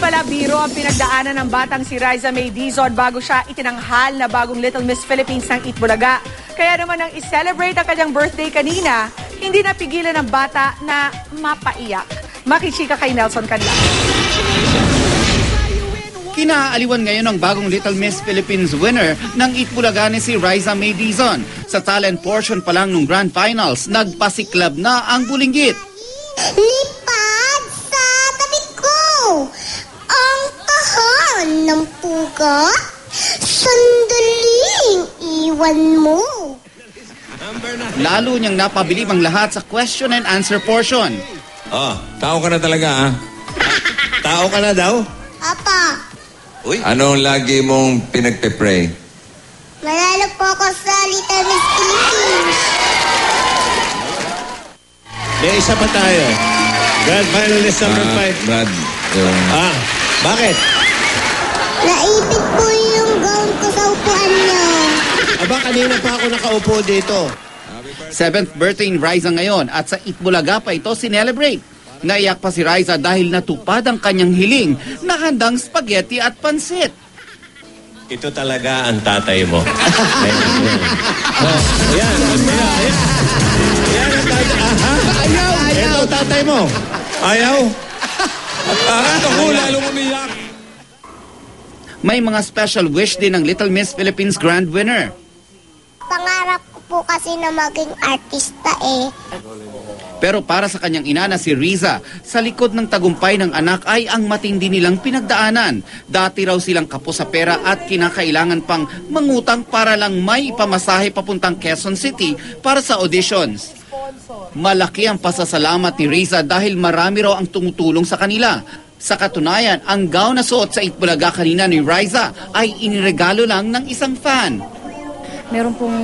pala biro ang pinagdaanan ng batang si Riza May Dizon bago siya itinanghal na bagong Little Miss Philippines ng Itbulaga. Kaya naman nang i-celebrate ang kanyang birthday kanina, hindi napigilan ng bata na mapaiyak. Makichika kay Nelson Canlas. Kinaaliwan ngayon ang bagong Little Miss Philippines winner ng Itbulaga ni si Riza May Dizon. Sa talent portion pa lang nung Grand Finals, nagpasiklab na ang bulinggit. Lipad sa tabi ko ang kahon ng puga. Sandaling iwan mo. Lalo niyang napabilib ang lahat sa question and answer portion. Oh, tao ka na talaga, ha? Tao ka na daw? Apa, Uy. Anong lagi mong pinagpe-pray? manalo po ako sa Little Miss Philippines. May isa pa tayo. Grand finalist number 5. Brad, Bakit? Naipit po yung gown ko sa upuan niyo. Aba, kanina pa ako nakaupo dito. 7th birthday ni Riza ngayon at sa Itbulaga pa ito sinelebrate. Naiyak pa si Riza dahil natupad ang kanyang hiling na handang spaghetti at pansit. Ito talaga ang tatay mo. Yan ang tatay. Ayaw! Ito ang tatay mo. Ayaw? ako lalong umiyak. May mga special wish din ng Little Miss Philippines Grand winner. Pangarap ko po kasi na maging artista eh. Pero para sa kanyang ina na si Riza, sa likod ng tagumpay ng anak ay ang matindi nilang pinagdaanan. Dati raw silang kapos sa pera at kinakailangan pang mangutang para lang may pamasahe papuntang Quezon City para sa auditions. Malaki ang pasasalamat ni Riza dahil marami raw ang tumutulong sa kanila. Sa katunayan, ang gown na suot sa Itbulaga kanina ni Riza ay iniregalo lang ng isang fan. Meron pong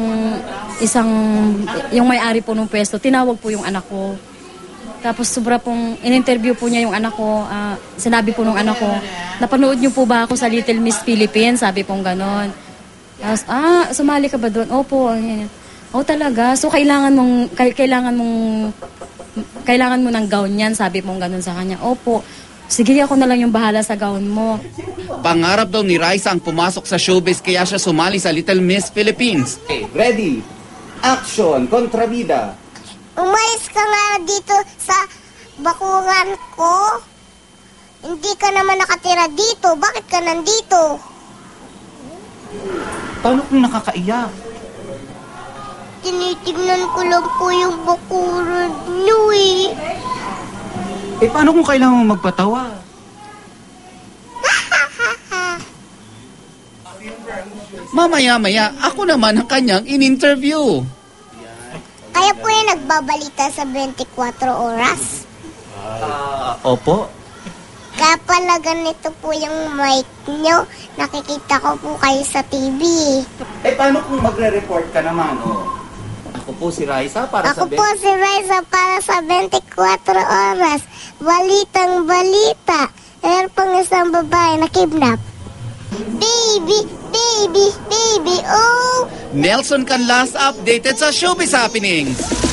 yung may-ari po ng pwesto, tinawag po yung anak ko. Tapos sobra pong, in-interview po niya yung anak ko, sinabi po nung anak ko, napanood niyo po ba ako sa Little Miss Philippines? Sabi pong ganon. Tapos, sumali ka ba doon? Opo. Oh, talaga? So, kailangan mo ng gown yan, sabi pong ganon sa kanya. Opo. Sige, ako na lang yung bahala sa gown mo. Pangarap daw ni Riza ang pumasok sa showbiz kaya siya sumali sa Little Miss Philippines. Okay, ready? Action! Kontrabida! Umalis ka nga dito sa bakuran ko. Hindi ka naman nakatira dito. Bakit ka nandito? Paano kung nakakaiyak? Tinitignan ko lang po yung bakuran niyo eh. Paano kung kailangan mo magpatawa? Mamaya-maya, ako naman ang kanyang in-interview. Kaya po yung nagbabalita sa 24 oras. Opo. Kaya pala ganito po yung mic nyo. Nakikita ko po kayo sa TV. Paano kung magre-report ka naman? Ako po si Riza para Ako po si Riza para sa 24 oras. Balitang balita. Meron pang isang babae na kidnap. Baby, baby, baby, oh! Nelson Canlas updated sa Showbiz Happenings.